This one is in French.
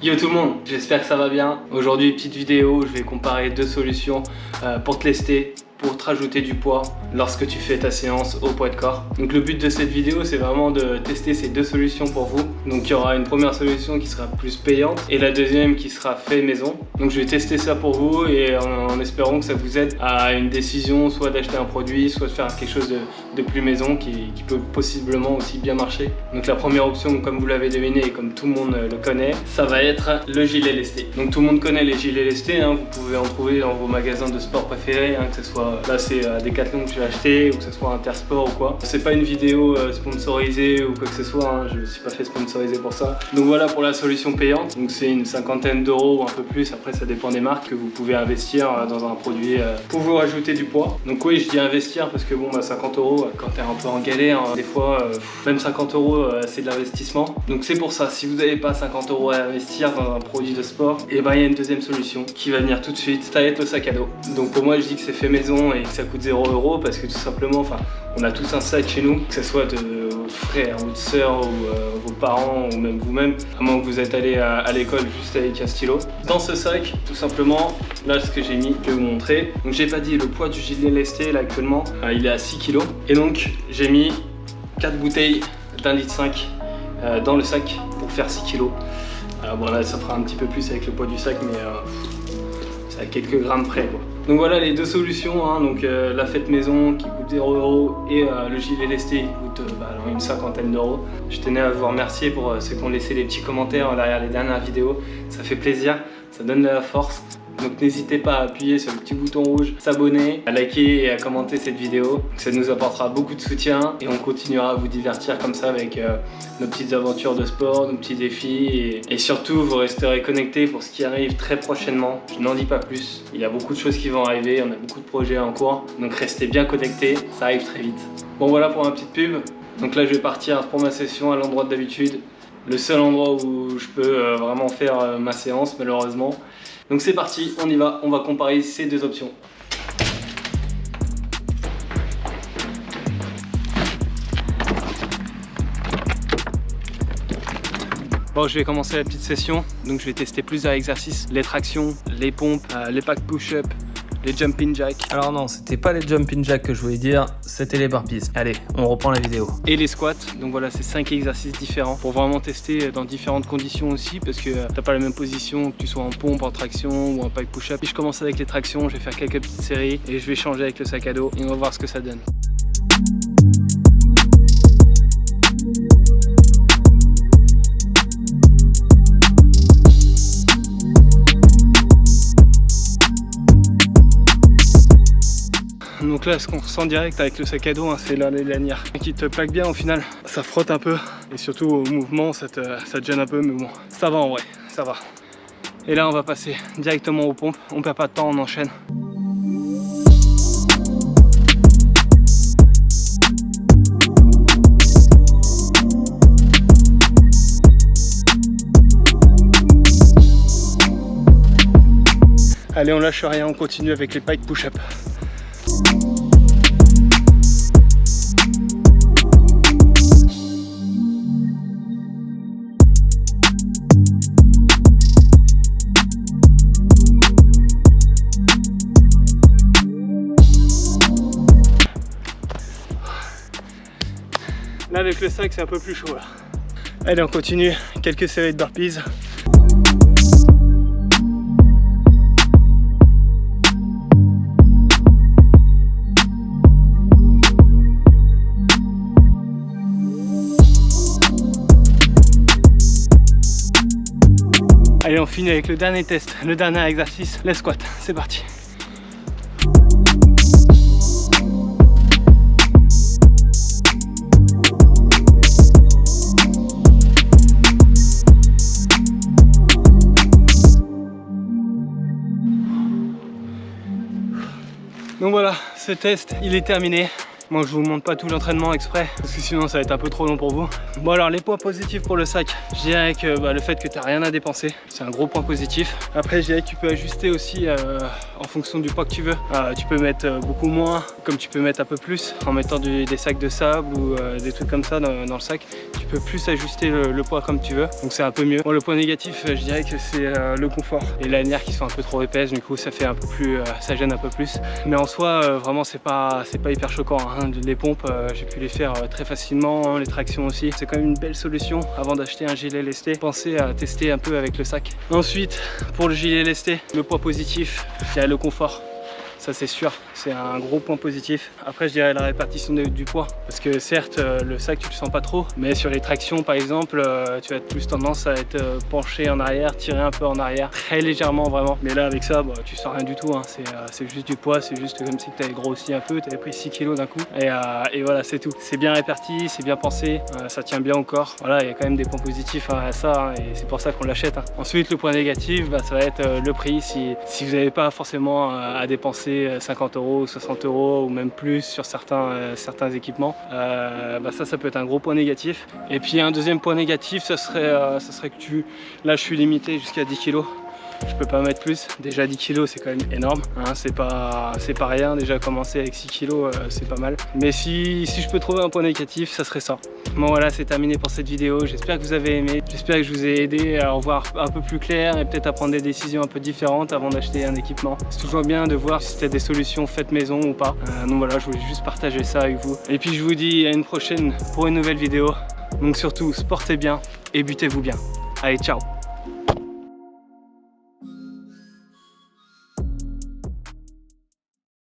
Yo tout le monde, j'espère que ça va bien. Aujourd'hui, petite vidéo, je vais comparer deux solutions pour te tester, pour te rajouter du poids lorsque tu fais ta séance au poids de corps. Donc le but de cette vidéo, c'est vraiment de tester ces deux solutions pour vous. Donc il y aura une première solution qui sera plus payante et la deuxième qui sera fait maison. Donc je vais tester ça pour vous et en espérant que ça vous aide à une décision, soit d'acheter un produit, soit de faire quelque chose de plus maison qui peut possiblement aussi bien marcher. Donc la première option, comme vous l'avez deviné et comme tout le monde le connaît, ça va être le gilet lesté. Donc tout le monde connaît les gilets lestés, hein. Vous pouvez en trouver dans vos magasins de sport préférés, hein, que ce soit là c'est Decathlon que j'ai acheté ou que ce soit Intersport ou quoi. C'est pas une vidéo sponsorisée ou quoi que ce soit, hein. Je ne suis pas fait sponsoriser pour ça. Donc voilà pour la solution payante. Donc c'est une cinquantaine d'euros ou un peu plus, après ça dépend des marques, que vous pouvez investir dans un produit pour vous rajouter du poids. Donc oui, je dis investir parce que bon, 50 euros quand t'es un peu en galère, des fois même 50 euros c'est de l'investissement. Donc c'est pour ça, si vous n'avez pas 50 euros à investir dans un produit de sport, et ben il y a une deuxième solution qui va venir tout de suite, ça va être le sac à dos. Donc pour moi je dis que c'est fait maison et que ça coûte 0 € parce que tout simplement, on a tous un sac chez nous, que ce soit de votre frère ou de soeur ou vos parents ou même vous-même, à moins que vous êtes allé à l'école juste avec un stylo. Dans ce sac, tout simplement, là ce que j'ai mis, je vais vous montrer. Donc j'ai pas dit le poids du gilet lesté là actuellement, il est à 6 kg. Et donc j'ai mis 4 bouteilles d'1,5 litre dans le sac pour faire 6 kg. Bon là ça fera un petit peu plus avec le poids du sac, mais c'est à quelques grammes près quoi. Donc voilà les deux solutions, hein. Donc la fête maison qui coûte 0 € et le gilet lesté qui coûte une cinquantaine d'euros. Je tenais à vous remercier pour ceux qui ont laissé les petits commentaires derrière les dernières vidéos, ça fait plaisir, ça donne de la force. Donc n'hésitez pas à appuyer sur le petit bouton rouge, s'abonner, à liker et à commenter cette vidéo. Ça nous apportera beaucoup de soutien et on continuera à vous divertir comme ça avec nos petites aventures de sport, nos petits défis et surtout vous resterez connectés pour ce qui arrive très prochainement. Je n'en dis pas plus, il y a beaucoup de choses qui vont arriver, on a beaucoup de projets en cours, donc restez bien connectés, ça arrive très vite. Bon voilà pour ma petite pub. Donc là je vais partir pour ma session à l'endroit d'habitude, le seul endroit où je peux vraiment faire ma séance malheureusement. Donc c'est parti, on y va, on va comparer ces deux options. Bon, je vais commencer la petite session, donc je vais tester plusieurs exercices, les tractions, les pompes, les packs push-up, les jumping jacks. Alors non, c'était pas les jumping jacks que je voulais dire, c'était les burpees. Allez, on reprend la vidéo. Et les squats, donc voilà, c'est 5 exercices différents pour vraiment tester dans différentes conditions aussi, parce que t'as pas la même position, que tu sois en pompe, en traction ou en pack push-up. Et je commence avec les tractions, je vais faire quelques petites séries et je vais changer avec le sac à dos et on va voir ce que ça donne. Donc là, ce qu'on ressent direct avec le sac à dos, hein, c'est là les lanières qui te plaquent bien au final. Ça frotte un peu et surtout au mouvement, ça te gêne un peu, mais bon, ça va en vrai, ça va. Et là, on va passer directement aux pompes. On perd pas de temps, on enchaîne. Allez, on lâche rien, on continue avec les pike push-up. Là avec le sac c'est un peu plus chaud là. Allez on continue, quelques séries de burpees. Allez on finit avec le dernier test, le dernier exercice, les squats, c'est parti. Donc voilà, ce test il est terminé. Moi je vous montre pas tout l'entraînement exprès parce que sinon ça va être un peu trop long pour vous. Bon alors les points positifs pour le sac, je dirais que le fait que tu n'as rien à dépenser, c'est un gros point positif. Après je dirais que tu peux ajuster aussi en fonction du poids que tu veux. Tu peux mettre beaucoup moins, comme tu peux mettre un peu plus en mettant des sacs de sable ou des trucs comme ça dans le sac. Tu peux plus ajuster le poids comme tu veux, donc c'est un peu mieux. Bon, le point négatif, je dirais que c'est le confort et les lanières qui sont un peu trop épaisses, du coup ça fait un peu plus, ça gêne un peu plus. Mais en soi, vraiment c'est pas hyper choquant, hein. Les pompes, j'ai pu les faire très facilement, hein, les tractions aussi. C'est quand même une belle solution avant d'acheter un gilet lesté. Pensez à tester un peu avec le sac. Ensuite, pour le gilet lesté, le point positif, c'est le confort. Ça c'est sûr, c'est un gros point positif. Après je dirais la répartition du poids, parce que certes le sac tu le sens pas trop, mais sur les tractions par exemple, tu as plus tendance à être penché en arrière, tirer un peu en arrière, très légèrement vraiment. Mais là avec ça, tu sens rien du tout, hein. C'est juste du poids, c'est juste comme si tu avais grossi un peu, tu avais pris 6 kg d'un coup. Et voilà, c'est tout. C'est bien réparti, c'est bien pensé, ça tient bien au corps. Voilà, il y a quand même des points positifs à ça, hein, et c'est pour ça qu'on l'achète, hein. Ensuite le point négatif, ça va être le prix. Si vous n'avez pas forcément à dépenser 50 €, 60 € ou même plus sur certains équipements, ça peut être un gros point négatif. Et puis un deuxième point négatif, ça serait que là je suis limité jusqu'à 10 kg. Je peux pas mettre plus. Déjà 10 kg c'est quand même énorme, hein. C'est pas rien. Déjà commencer avec 6 kg c'est pas mal. Mais si je peux trouver un point négatif, ça serait ça. Bon voilà, c'est terminé pour cette vidéo. J'espère que vous avez aimé. J'espère que je vous ai aidé à en voir un peu plus clair et peut-être à prendre des décisions un peu différentes avant d'acheter un équipement. C'est toujours bien de voir si c'était des solutions faites maison ou pas. Donc voilà, je voulais juste partager ça avec vous. Et puis je vous dis à une prochaine pour une nouvelle vidéo. Donc surtout, sportez bien et butez-vous bien. Allez, ciao!